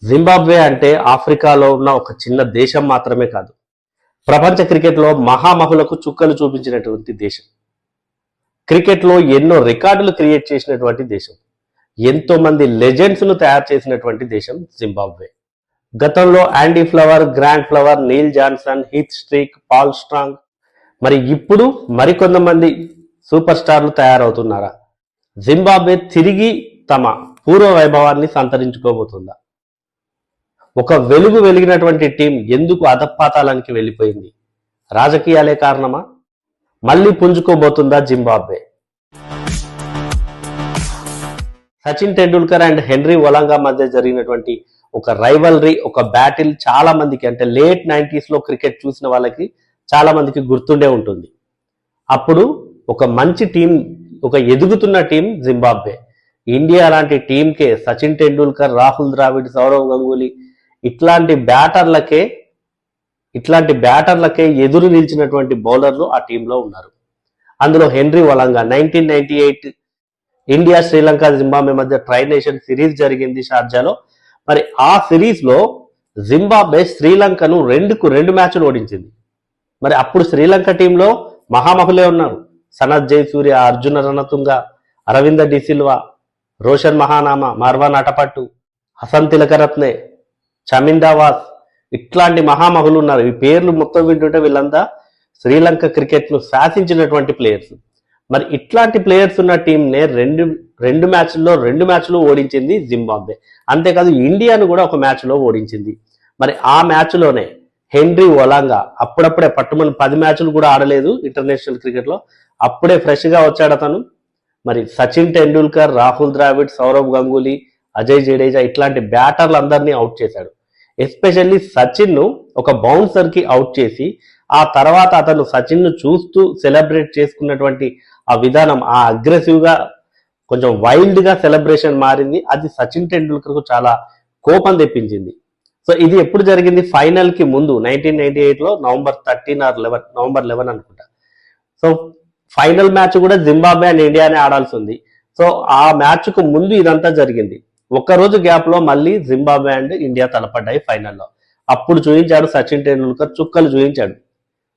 Zimbabwe అంటే ఆఫ్రికాలో ఉన్న ఒక చిన్న దేశం మాత్రమే కాదు, ప్రపంచ క్రికెట్లో మహామహులకు చుక్కలు చూపించినటువంటి దేశం. క్రికెట్లో ఎన్నో రికార్డులు క్రియేట్ చేసినటువంటి దేశం. ఎంతో మంది లెజెండ్స్ ను తయారు చేసినటువంటి దేశం జింబాబ్వే. గతంలో Andy Flower, Grant Flower, Neil Johnson, Heath Streak, Paul Strang, మరి ఇప్పుడు మరికొంతమంది సూపర్ స్టార్లు తయారవుతున్నారా? జింబాబ్వే తిరిగి తమ పూర్వ వైభవాన్ని సంతరించుకోబోతుందా? ఒక వెలిగినటువంటి టీం ఎందుకు అధపాతాళానికి వెళ్ళిపోయింది? రాజకీయాలే కారణమా? మళ్ళీ పుంజుకోబోతుందా Zimbabwe? Sachin Tendulkar and Henry Olonga మధ్య జరిగినటువంటి ఒక రైవల్రీ, ఒక బ్యాటిల్ చాలా మందికి, అంటే లేట్ 90s లో క్రికెట్ చూసిన వాళ్ళకి చాలా మందికి గుర్తుండే ఉంటుంది. అప్పుడు ఒక మంచి టీం, ఒక ఎదుగుతున్న టీం జింబాబ్వే. ఇండియా లాంటి టీంకే సచిన్ టెండూల్కర్, రాహుల్ ద్రావిడ్, సౌరవ్ గంగూలీ ఇట్లాంటి బ్యాటర్లకే ఎదురు నిలిచినటువంటి బౌలర్లు ఆ టీంలో ఉన్నారు. అందులో హెన్రీ ఒలాంగా 1998 ఇండియా, శ్రీలంక, జింబాబ్వే మధ్య ట్రై నేషన్ సిరీస్ జరిగింది షార్జాలో. మరి ఆ సిరీస్ లో జింబాబ్వే శ్రీలంకను 2 మ్యాచ్లు ఓడించింది. మరి అప్పుడు శ్రీలంక టీంలో మహామహులే ఉన్నారు. సనత్ జయసూర్య, అర్జున రణతుంగ, అరవింద డిసిల్వా, రోషన్ మహానామ, మార్వాన్ అటపట్టు, హసన్ తిలకరత్నే, చమిందావాస్, ఇట్లాంటి మహామహులు ఉన్నారు. ఈ పేర్లు మొత్తం వింటుంటే వీళ్ళంతా శ్రీలంక క్రికెట్ ను శాసించినటువంటి ప్లేయర్స్. మరి ఇట్లాంటి ప్లేయర్స్ ఉన్న టీంనే రెండు మ్యాచ్లు ఓడించింది జింబాబ్వే. అంతేకాదు ఇండియాను కూడా ఒక మ్యాచ్లో ఓడించింది. మరి ఆ మ్యాచ్లోనే హెన్రీ ఒలాంగా అప్పుడప్పుడే పట్టుమని 10 మ్యాచ్లు కూడా ఆడలేదు ఇంటర్నేషనల్ క్రికెట్లో, అప్పుడే ఫ్రెష్గా వచ్చాడు అతను. మరి సచిన్ టెండూల్కర్, రాహుల్ ద్రావిడ్, సౌరవ్ గంగూలీ, అజయ్ జడేజా ఇట్లాంటి బ్యాటర్లు అందరినీ అవుట్ చేశాడు. ఎస్పెషల్లీ సచిన్ ను ఒక బౌన్సర్ కి అవుట్ చేసి ఆ తర్వాత అతను సచిన్ ను చూస్తూ సెలబ్రేట్ చేసుకున్నటువంటి ఆ విధానం, ఆ అగ్రెసివ్ గా కొంచెం వైల్డ్ గా సెలబ్రేషన్ మారింది. అది సచిన్ టెండూల్కర్ కు చాలా కోపం తెప్పించింది. సో ఇది ఎప్పుడు జరిగింది? ఫైనల్ కి ముందు 1998 లో నవంబర్ 11 అనుకుంటా. సో ఫైనల్ మ్యాచ్ కూడా జింబాబ్వే అండ్ ఇండియానే ఆడాల్సి ఉంది. సో ఆ మ్యాచ్ కు ముందు ఇదంతా జరిగింది. ఒక్కరోజు గ్యాప్ లో మళ్ళీ జింబాబ్వే అండ్ ఇండియా తలపడ్డాయి ఫైనల్లో. అప్పుడు చూపించాడు సచిన్ టెండూల్కర్, చుక్కలు చూపించాడు.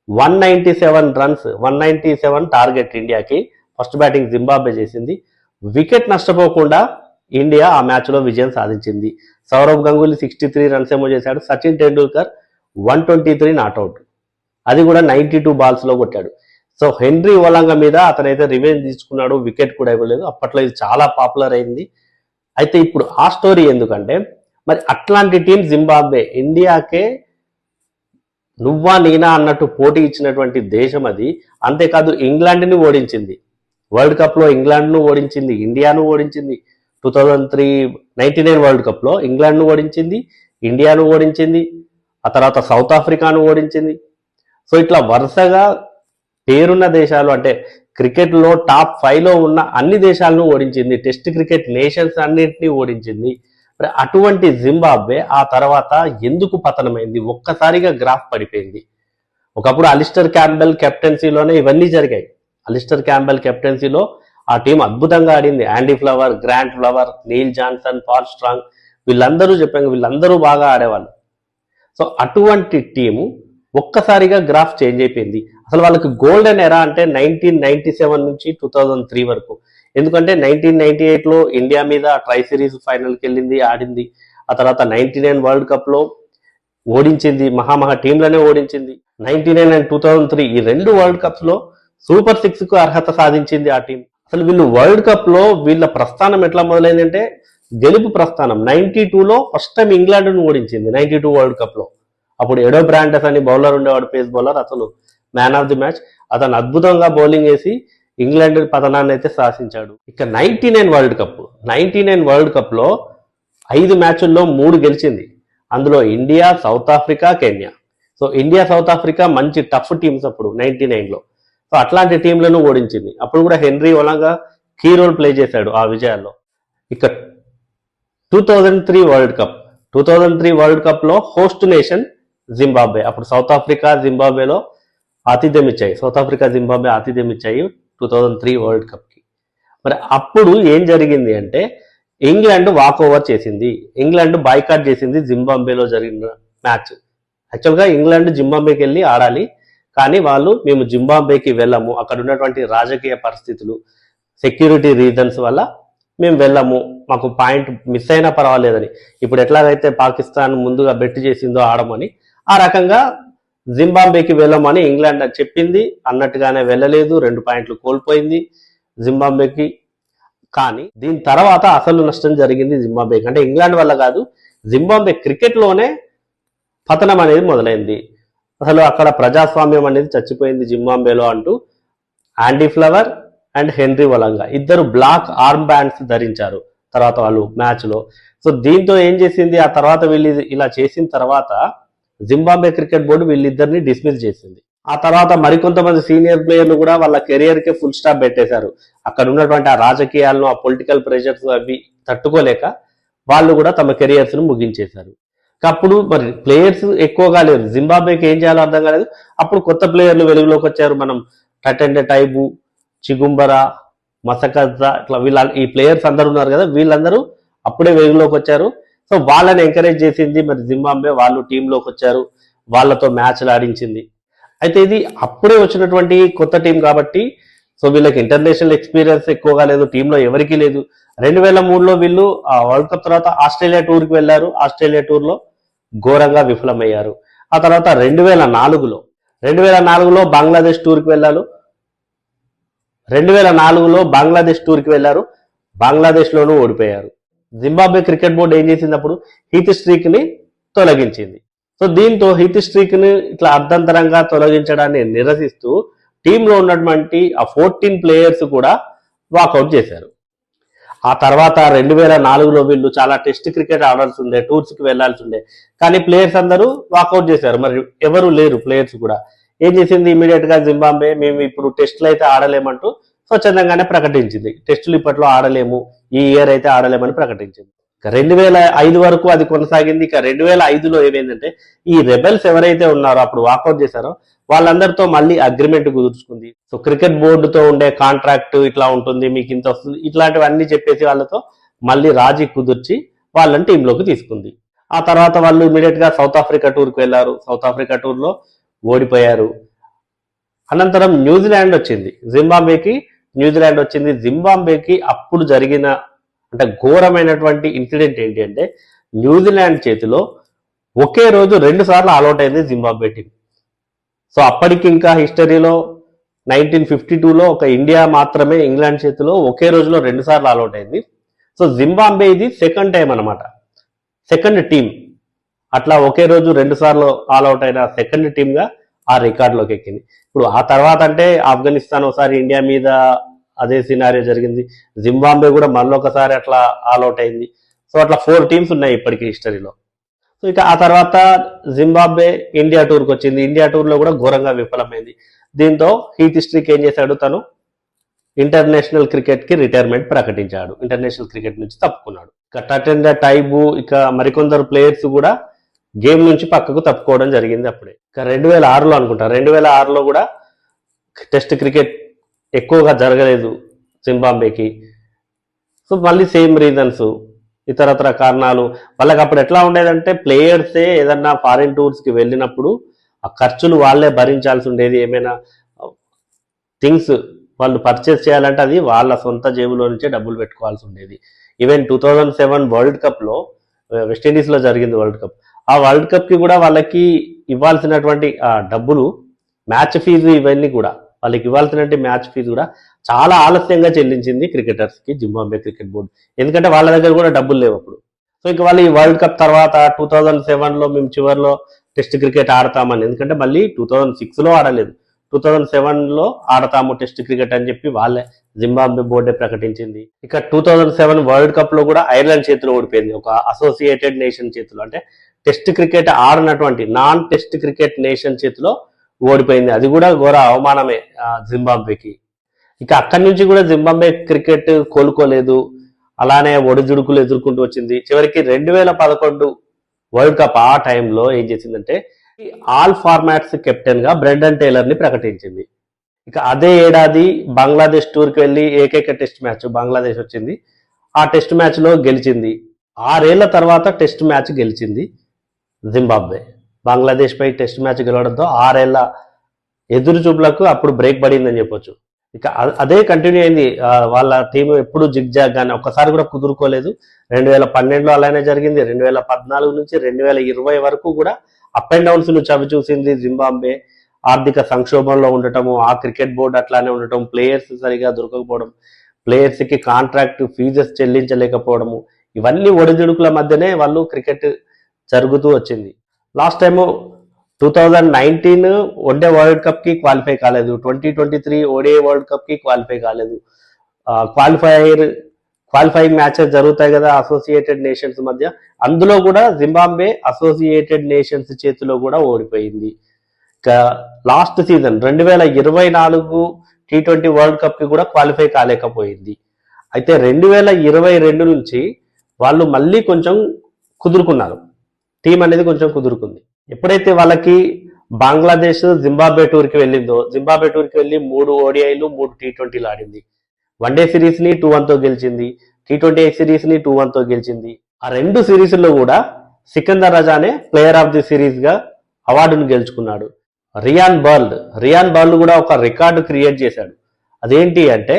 197 రన్స్, 197 టార్గెట్ ఇండియాకి. ఫస్ట్ బ్యాటింగ్ జింబాబ్వే చేసింది. వికెట్ నష్టపోకుండా ఇండియా ఆ మ్యాచ్ లో విజయం సాధించింది. సౌరవ్ గంగూలీ 63 రన్స్ ఏమో చేశాడు. సచిన్ టెండూల్కర్ 123 నాట్అవుట్, అది కూడా 92 బాల్స్ లో కొట్టాడు. సో హెన్రీ ఒలాంగా మీద అతనైతే రివెంజ్ తీసుకున్నాడు, వికెట్ కూడా ఇవ్వలేదు. అప్పట్లో ఇది చాలా పాపులర్ అయింది. అయితే ఇప్పుడు ఆ స్టోరీ ఎందుకంటే, మరి అట్లాంటి టీం జింబాబ్వే ఇండియాకే నువ్వా నేనా అన్నట్టు పోటీ ఇచ్చినటువంటి దేశం అది. అంతేకాదు ఇంగ్లాండ్ని ఓడించింది. వరల్డ్ కప్ లో ఇంగ్లాండ్ను ఓడించింది, ఇండియాను ఓడించింది. 99 వరల్డ్ కప్ లో ఇంగ్లాండ్ను ఓడించింది, ఇండియాను ఓడించింది, ఆ తర్వాత సౌత్ ఆఫ్రికాను ఓడించింది. సో ఇట్లా వరుసగా పేరున్న దేశాలు, అంటే క్రికెట్ లో టాప్ 5 లో ఉన్న అన్ని దేశాలను ఓడించింది. టెస్ట్ క్రికెట్ నేషన్స్ అన్నింటినీ ఓడించింది. మరి అటువంటి జింబాబ్వే ఆ తర్వాత ఎందుకు పతనమైంది? ఒక్కసారిగా గ్రాఫ్ పడిపోయింది. ఒకప్పుడు అలిస్టర్ క్యాంబెల్ కెప్టెన్సీలోనే ఇవన్నీ జరిగాయి. అలిస్టర్ క్యాంబెల్ కెప్టెన్సీలో ఆ టీం అద్భుతంగా ఆడింది. Andy Flower, Grant Flower, Neil Johnson, Paul Strang, వీళ్ళందరూ బాగా ఆడేవాళ్ళు. సో అటువంటి టీము ఒక్కసారిగా గ్రాఫ్ చేంజ్ అయిపోయింది. అసలు వాళ్ళకి గోల్డెన్ ఎరా అంటే 1997 నుంచి 2003 వరకు. ఎందుకంటే 1998 లో ఇండియా మీద ట్రై సిరీస్ ఫైనల్కి వెళ్ళింది, ఆడింది. ఆ తర్వాత 99 వరల్డ్ కప్ లో ఓడించింది, మహా టీంలోనే ఓడించింది. 99 అండ్ 2003 ఈ 2 వరల్డ్ కప్స్ లో సూపర్ 6 కు అర్హత సాధించింది ఆ టీం. అసలు వీళ్ళు వరల్డ్ కప్ లో వీళ్ళ ప్రస్థానం ఎట్లా మొదలైందంటే గెలుపు ప్రస్థానం. 92లో ఫస్ట్ టైం ఇంగ్లాండ్ ను ఓడించింది 92 వరల్డ్ కప్ లో. అప్పుడు ఎడో బ్రాండస్ అని బౌలర్ ఉండేవాడు, పేస్ బౌలర్. అతను మ్యాన్ ఆఫ్ ది మ్యాచ్. అతను అద్భుతంగా బౌలింగ్ వేసి ఇంగ్లాండ్ పతనాన్ని అయితే శాసించాడు. ఇక 99 వరల్డ్ కప్ లో 5 మ్యాచ్ల్లో 3 గెలిచింది. అందులో India, south Africa, Kenya. So India, south Africa మంచి టఫ్ టీమ్స్ అప్పుడు 99లో. సో అట్లాంటి టీంలను ఓడించింది. అప్పుడు కూడా హెన్రీ ఒలాంగా కీ రోల్ ప్లే చేశాడు ఆ విజయాల్లో. ఇక 2003 వరల్డ్ కప్ లో హోస్ట్ నేషన్ జింబాబ్వే. అప్పుడు సౌత్ ఆఫ్రికా, జింబాబ్వేలో ఆతిథ్యం ఇచ్చాయి. సౌత్ ఆఫ్రికా, జింబాబ్వే ఆతిథ్యం ఇచ్చాయి 2003 వరల్డ్ కప్ కి. మరి అప్పుడు ఏం జరిగింది అంటే, ఇంగ్లాండ్ వాక్ ఓవర్ చేసింది. ఇంగ్లాండ్ బాయ్కాట్ చేసింది జింబాబ్వేలో జరిగిన మ్యాచ్. యాక్చువల్గా ఇంగ్లాండ్ జింబాబ్వేకి వెళ్ళి ఆడాలి, కానీ వాళ్ళు మేము జింబాబ్వేకి వెళ్ళము, అక్కడ ఉన్నటువంటి రాజకీయ పరిస్థితులు, సెక్యూరిటీ రీజన్స్ వల్ల మేము వెళ్ళము, మాకు పాయింట్ మిస్ అయినా పర్వాలేదని, ఇప్పుడు ఎట్లాగైతే పాకిస్తాన్ ముందుగా బెట్ చేసిందో ఆడమని, ఆ రకంగా జింబాబ్వేకి వెళ్ళమని ఇంగ్లాండ్ చెప్పింది. అన్నట్టుగానే వెళ్ళలేదు, 2 పాయింట్లు కోల్పోయింది జింబాబ్వేకి. కానీ దీని తర్వాత అసలు నష్టం జరిగింది జింబాబ్వేకి. అంటే ఇంగ్లాండ్ వల్ల కాదు, జింబాబ్వే క్రికెట్లోనే పతనం అనేది మొదలైంది. అసలు అక్కడ ప్రజాస్వామ్యం అనేది చచ్చిపోయింది జింబాబ్వేలో అంటూ ఆండీ ఫ్లవర్ అండ్ హెన్రీ వలంగా ఇద్దరు బ్లాక్ ఆర్మ్ బ్యాండ్స్ ధరించారు తర్వాత వాళ్ళు మ్యాచ్లో. సో దీంతో ఏం చేసింది, ఆ తర్వాత వీళ్ళు ఇలా చేసిన తర్వాత జింబాబ్వే క్రికెట్ బోర్డు వీళ్ళిద్దరిని డిస్మిస్ చేసింది. ఆ తర్వాత మరికొంతమంది సీనియర్ ప్లేయర్లు కూడా వాళ్ళ కెరియర్కే ఫుల్ స్టాప్ పెట్టేశారు. అక్కడ ఉన్నటువంటి ఆ రాజకీయాలను, ఆ పొలిటికల్ ప్రెషర్స్ అవి తట్టుకోలేక వాళ్ళు కూడా తమ కెరియర్స్ను ముగించేశారు. అప్పుడు మరి ప్లేయర్స్ ఎక్కువగా లేరు, జింబాబ్వేకి ఏం చేయాలో అర్థం కాలేదు. అప్పుడు కొత్త ప్లేయర్లు వెలుగులోకి వచ్చారు. మనం టటెండే టైబు, చిగుంబరా, మసకజ్జా, ఇట్లా ఈ ప్లేయర్స్ అందరూ ఉన్నారు కదా, వీళ్ళందరూ అప్పుడే వెలుగులోకి వచ్చారు. సో వాళ్ళని ఎంకరేజ్ చేసింది మరి జింబాబ్వే, వాళ్ళు టీంలోకి వచ్చారు, వాళ్ళతో మ్యాచ్లు ఆడించింది. అయితే ఇది అప్పుడే వచ్చినటువంటి కొత్త టీం కాబట్టి సో వీళ్ళకి ఇంటర్నేషనల్ ఎక్స్పీరియన్స్ ఎక్కువగా లేదు, టీంలో ఎవరికీ లేదు. 2003లో వీళ్ళు వరల్డ్ కప్ తర్వాత ఆస్ట్రేలియా టూర్కి వెళ్ళారు. ఆస్ట్రేలియా టూర్లో ఘోరంగా విఫలమయ్యారు. ఆ తర్వాత 2004లో బంగ్లాదేశ్ టూర్కి వెళ్ళారు. 2004లో బంగ్లాదేశ్ టూర్కి వెళ్ళారు, బంగ్లాదేశ్లోనూ ఓడిపోయారు. జింబాబ్వే క్రికెట్ బోర్డు ఏం చేసింది, అప్పుడు హీత్ స్ట్రీక్ని తొలగించింది. సో దీంతో హీత్ స్ట్రీక్ని ఇట్లా అర్ధంతరంగా తొలగించడాన్ని నిరసిస్తూ టీంలో ఉన్నటువంటి ఆ 14 ప్లేయర్స్ కూడా వాకౌట్ చేశారు. ఆ తర్వాత 2004లో వీళ్ళు చాలా టెస్ట్ క్రికెట్ ఆడాల్సి ఉండే, టూర్స్కి వెళ్లాల్సి ఉండే, కానీ ప్లేయర్స్ అందరూ వాకౌట్ చేశారు. మరి ఎవరు లేరు ప్లేయర్స్ కూడా. ఏం చేసింది, ఇమీడియట్ గా జింబాబ్వే మేము ఇప్పుడు టెస్టులు అయితే ఆడలేమంటూ స్వచ్ఛందంగానే ప్రకటించింది. టెస్టులు ఇప్పట్లో ఆడలేము, ఈ ఇయర్ అయితే ఆడలేమని ప్రకటించింది. 2005 వరకు అది కొనసాగింది. ఇక 2005లో ఏమైందంటే ఈ రెబెల్స్ ఎవరైతే ఉన్నారో అప్పుడు వాకౌట్ చేశారో వాళ్ళందరితో మళ్ళీ అగ్రిమెంట్ కుదుర్చుకుంది. సో క్రికెట్ బోర్డుతో ఉండే కాంట్రాక్ట్ ఇట్లా ఉంటుంది, మీకు ఇంత వస్తుంది, ఇట్లాంటివన్నీ చెప్పేసి వాళ్ళతో మళ్ళీ రాజీ కుదుర్చి వాళ్ళని టీంలోకి తీసుకుంది. ఆ తర్వాత వాళ్ళు ఇమీడియట్ గా సౌత్ ఆఫ్రికా టూర్కి వెళ్ళారు. సౌత్ ఆఫ్రికా టూర్లో ఓడిపోయారు. అనంతరం న్యూజిలాండ్ వచ్చింది, న్యూజిలాండ్ వచ్చింది. జింబాబ్వేకి అప్పుడు జరిగిన అంటే ఘోరమైనటువంటి ఇన్సిడెంట్ ఏంటి అంటే, న్యూజిలాండ్ చేతిలో ఒకే రోజు 2 సార్లు ఆల్అౌట్ అయింది జింబాబ్వే టీం. సో అప్పటికి ఇంకా హిస్టరీలో 1952లో ఒక ఇండియా మాత్రమే ఇంగ్లాండ్ చేతిలో ఒకే రోజులో 2 సార్లు ఆల్అౌట్ అయింది. సో జింబాబ్వే ఇది సెకండ్ టైం అనమాట, సెకండ్ టీం అట్లా ఒకే రోజు 2 సార్లు ఆల్అౌట్ అయిన సెకండ్ టీంగా ఆ రికార్డులోకి ఎక్కింది. ఇప్పుడు ఆ తర్వాత అంటే ఆఫ్ఘనిస్తాన్ ఒకసారి ఇండియా మీద అదే సినారియో జరిగింది, జింబాబ్వే కూడా మళ్ళొకసారి అట్లా ఆల్అౌట్ అయింది. సో అట్లా 4 టీమ్స్ ఉన్నాయి ఇప్పటికీ హిస్టరీలో. సో ఇక ఆ తర్వాత జింబాబ్వే ఇండియా టూర్కి వచ్చింది. ఇండియా టూర్లో కూడా ఘోరంగా విఫలమైంది. దీంతో హీత్ స్ట్రీక్ ఏం చేశాడు, తను ఇంటర్నేషనల్ క్రికెట్కి రిటైర్మెంట్ ప్రకటించాడు, ఇంటర్నేషనల్ క్రికెట్ నుంచి తప్పుకున్నాడు. ఇక టటెండే టైబు, ఇక మరికొందరు ప్లేయర్స్ కూడా గేమ్ నుంచి పక్కకు తప్పుకోవడం జరిగింది అప్పుడే. ఇక 2006లో అనుకుంటా, 2006లో కూడా టెస్ట్ క్రికెట్ ఎక్కువగా జరగలేదు జింబాబ్వేకి. సో మళ్ళీ సేమ్ రీజన్స్, ఇతరత్ర కారణాలు. వాళ్ళకి అప్పుడు ఎట్లా ఉండేదంటే ప్లేయర్సే ఏదన్నా ఫారిన్ టూర్స్కి వెళ్ళినప్పుడు ఆ ఖర్చులు వాళ్ళే భరించాల్సి ఉండేది. ఏమైనా థింగ్స్ వాళ్ళు పర్చేస్ చేయాలంటే అది వాళ్ళ సొంత జేబులో నుంచే డబ్బులు పెట్టుకోవాల్సి ఉండేది. ఈవెన్ 2007 వరల్డ్ కప్లో, వెస్టిండీస్లో జరిగింది వరల్డ్ కప్, ఆ వరల్డ్ కప్కి కూడా వాళ్ళకి ఇవ్వాల్సినటువంటి డబ్బులు, మ్యాచ్ ఫీజు, ఇవన్నీ కూడా వాళ్ళకి ఇవ్వాల్సినటువంటి మ్యాచ్ ఫీజు కూడా చాలా ఆలస్యంగా చెల్లించింది క్రికెటర్స్కి జింబాబ్వే క్రికెట్ బోర్డు. ఎందుకంటే వాళ్ళ దగ్గర కూడా డబ్బులు లేవు అప్పుడు. సో ఇక వాళ్ళు ఈ వరల్డ్ కప్ తర్వాత 2007లో మేము చివరిలో టెస్ట్ క్రికెట్ ఆడతామని, ఎందుకంటే మళ్ళీ 2006లో ఆడలేదు, 2007లో ఆడతాము టెస్ట్ క్రికెట్ అని చెప్పి వాళ్ళే జింబాబ్వే బోర్డే ప్రకటించింది. ఇక 2007 వరల్డ్ కప్ లో కూడా ఐర్లాండ్ చేతిలో ఓడిపోయింది, ఒక అసోసియేటెడ్ నేషన్ చేతిలో, అంటే టెస్ట్ క్రికెట్ ఆడినటువంటి నాన్ టెస్ట్ క్రికెట్ నేషన్ చేతిలో ఓడిపోయింది. అది కూడా ఘోర అవమానమే జింబాబ్వేకి. ఇక అక్కడి నుంచి కూడా జింబాబ్వే క్రికెట్ కోలుకోలేదు, అలానే ఒడిదుడుకులు ఎదుర్కొంటూ వచ్చింది. చివరికి 2011 వరల్డ్ కప్ ఆ టైంలో ఏం చేసిందంటే ఆల్ ఫార్మాట్స్ కెప్టెన్ గా బ్రెండన్ టేలర్ ని ప్రకటించింది. ఇక అదే ఏడాది బంగ్లాదేశ్ టూర్కి వెళ్ళి ఏకైక టెస్ట్ మ్యాచ్ బంగ్లాదేశ్ వచ్చింది, ఆ టెస్ట్ మ్యాచ్ లో గెలిచింది. 6 ఏళ్ల తర్వాత టెస్ట్ మ్యాచ్ గెలిచింది జింబాబ్వే. బంగ్లాదేశ్ పై టెస్ట్ మ్యాచ్ గెలవడంతో 6 ఏళ్ల ఎదురు చూపులకు అప్పుడు బ్రేక్ పడిందని చెప్పొచ్చు. ఇక అదే కంటిన్యూ అయింది. వాళ్ళ టీం ఎప్పుడు జిగ్జాగ్ గానీ ఒక్కసారి కూడా కుదురుకోలేదు. 2012లో అలానే జరిగింది. 2014 నుంచి 2020 వరకు కూడా అప్ అండ్ డౌన్స్ ను చవి చూసింది జింబాబ్వే. ఆర్థిక సంక్షోభంలో ఉండటము, ఆ క్రికెట్ బోర్డు అట్లానే ఉండటం, ప్లేయర్స్ సరిగా దొరకకపోవడం, ప్లేయర్స్ కి కాంట్రాక్ట్ ఫీజెస్ చెల్లించలేకపోవడము, ఇవన్నీ ఒడిదుడుకుల మధ్యనే వాళ్ళు క్రికెట్ జరుగుతూ వచ్చింది. Last time 2019 one day world cup కి క్వాలిఫై కాలేదు. 2023 ఓడిఐ వరల్డ్ కప్ కి క్వాలిఫై కాలేదు. క్వాలిఫైయింగ్ మ్యాచెస్ జరుగుతాయి కదా అసోసియేటెడ్ నేషన్స్ మధ్య, అందులో కూడా జింబాబ్వే అసోసియేటెడ్ నేషన్స్ చేతిలో కూడా ఓడిపోయింది. ఇక last season 2024 T20 world cup కి కూడా క్వాలిఫై కాలేకపోయింది. అయితే 2022 నుంచి వాళ్ళు మళ్ళీ కొంచెం కుదురుకున్నారు. టీం అనేది కొంచెం కుదురుకుంది. ఎప్పుడైతే వాళ్ళకి బంగ్లాదేశ్ జింబాబ్వే టూర్కి వెళ్ళిందో, జింబాబ్వే టూర్కి వెళ్ళి 3 ఓడిఐలు 3 T20లు ఆడింది. వన్డే సిరీస్ ని 2-1తో గెలిచింది. T20 సిరీస్ ని 2-1తో గెలిచింది. ఆ 2 సిరీస్లో కూడా సికందర్ రజానే ప్లేయర్ ఆఫ్ ది సిరీస్ గా అవార్డును గెలుచుకున్నాడు. రియాన్ బర్ల్ కూడా ఒక రికార్డు క్రియేట్ చేశాడు. అదేంటి అంటే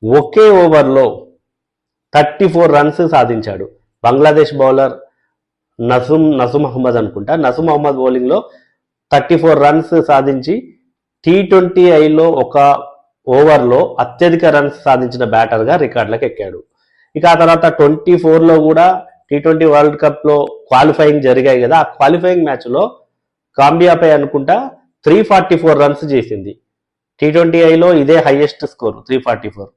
ఒకే ఓవర్లో 34 రన్స్ సాధించాడు. బంగ్లాదేశ్ బౌలర్ నసుమ్ మహమ్మద్ అనుకుంటా, నసుమ్ మహమ్మద్ బౌలింగ్ లో 34 రన్స్ సాధించి T20లో ఒక ఓవర్లో అత్యధిక రన్స్ సాధించిన బ్యాటర్ గా రికార్డులకు ఎక్కాడు. ఇక ఆ తర్వాత 24లో కూడా T20 వరల్డ్ కప్ లో క్వాలిఫైయింగ్ జరిగాయి కదా, ఆ క్వాలిఫైయింగ్ మ్యాచ్ లో గాంబియాపై అనుకుంటా 344 రన్స్ చేసింది. T20లో ఇదే హైయెస్ట్ స్కోర్ 344.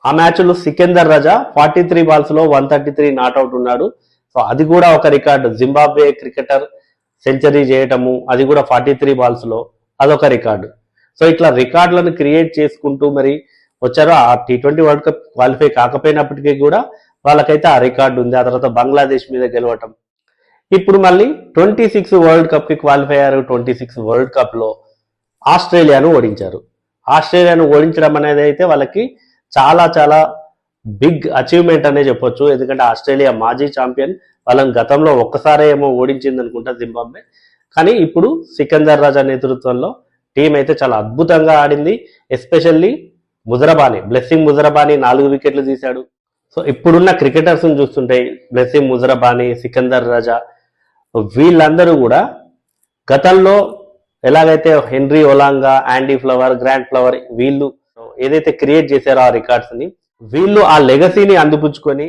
ఆ మ్యాచ్ లో సికందర్ రజా 43 బాల్స్ లో 133 నాట్అవుట్ ఉన్నాడు. సో అది కూడా ఒక రికార్డు. జింబాబ్వే క్రికెటర్ సెంచరీ చేయటము, అది కూడా 43 బాల్స్ లో, అదొక రికార్డు. సో ఇట్లా రికార్డులను క్రియేట్ చేసుకుంటూ మరి వచ్చారు. ఆ T20 వరల్డ్ కప్ క్వాలిఫై కాకపోయినప్పటికీ కూడా వాళ్ళకైతే ఆ రికార్డు ఉంది. ఆ తర్వాత బంగ్లాదేశ్ మీద గెలవటం. ఇప్పుడు మళ్ళీ 26 వరల్డ్ కప్ కి క్వాలిఫై అయ్యారు. 26 వరల్డ్ కప్ లో ఆస్ట్రేలియాను ఓడించారు. ఆస్ట్రేలియాను ఓడించడం అనేది అయితే వాళ్ళకి చాలా చాలా బిగ్ అచీవ్మెంట్ అనే చెప్పొచ్చు. ఎందుకంటే ఆస్ట్రేలియా మాజీ ఛాంపియన్, వాళ్ళని గతంలో ఒక్కసారే ఏమో ఓడించింది అనుకుంటా జింబాబ్వే. కానీ ఇప్పుడు సికందర్ రాజా నేతృత్వంలో టీం అయితే చాలా అద్భుతంగా ఆడింది. ఎస్పెషల్లీ బ్లెస్సింగ్ ముజరబానీ 4 వికెట్లు తీశాడు. సో ఇప్పుడున్న క్రికెటర్స్ చూస్తుంటే బ్లెస్సింగ్ ముజరబానీ, సికందర్ రాజా, వీళ్ళందరూ కూడా గతంలో ఎలాగైతే Henry Olonga, Andy Flower, Grant Flower వీళ్ళు ఏదైతే క్రియేట్ చేశారో ఆ రికార్డ్స్ ని, వీళ్ళు ఆ లెగసీని అందిపుచ్చుకొని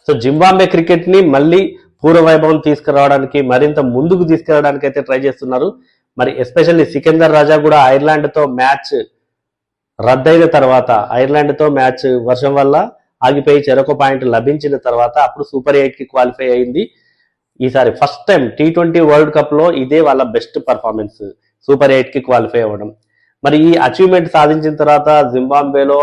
సో జింబాబ్వే క్రికెట్ ని మళ్ళీ పూర్వవైభవం తీసుకురావడానికి, మరింత ముందుకు తీసుకురావడానికి అయితే ట్రై చేస్తున్నారు. మరి ఎస్పెషల్లీ సికందర్ రాజా కూడా ఐర్లాండ్ తో మ్యాచ్ రద్దయిన తర్వాత, ఐర్లాండ్ తో మ్యాచ్ వర్షం వల్ల ఆగిపోయి చెరొక పాయింట్ లభించిన తర్వాత అప్పుడు సూపర్ 8 కి క్వాలిఫై అయింది. ఈసారి first time T20 world cup లో ఇదే వాళ్ళ బెస్ట్ పర్ఫార్మెన్స్, సూపర్ 8 కి క్వాలిఫై అవ్వడం. మరి ఈ అచీవ్మెంట్ సాధించిన తర్వాత జింబాబ్వేలో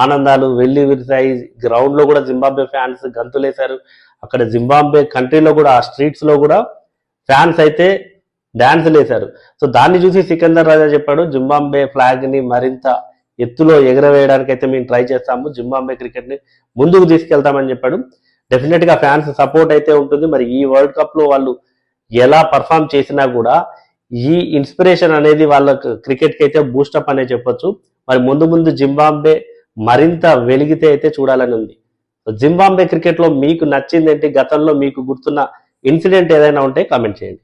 ఆనందాలు వెళ్లి విరిశాయి. గ్రౌండ్ లో కూడా జింబాబ్వే ఫ్యాన్స్ గంతులేశారు. అక్కడ జింబాబ్వే కంట్రీలో కూడా ఆ స్ట్రీట్స్ లో కూడా ఫ్యాన్స్ అయితే డాన్సులు వేశారు. సో దాన్ని చూసి సికందర్ రాజా చెప్పాడు, జింబాబ్వే ఫ్లాగ్ ని మరింత ఎత్తులో ఎగరవేయడానికి అయితే మేము ట్రై చేస్తాము, జింబాబ్వే క్రికెట్ ని ముందుకు తీసుకెళ్తామని చెప్పాడు. డెఫినెట్ గా ఫ్యాన్స్ సపోర్ట్ అయితే ఉంటుంది. మరి ఈ వరల్డ్ కప్ లో వాళ్ళు ఎలా పర్ఫామ్ చేసినా కూడా ఈ ఇన్స్పిరేషన్ అనేది వాళ్ళ క్రికెట్ కి అయితే బూస్టప్ అనే చెప్పొచ్చు. మరి ముందు ముందు జింబాబ్వే మరింత వెలిగితే అయితే చూడాలని ఉంది. జింబాబ్వే క్రికెట్ లో మీకు నచ్చింది ఏంటి, గతంలో మీకు గుర్తున్న ఇన్సిడెంట్ ఏదైనా ఉంటే కామెంట్ చేయండి.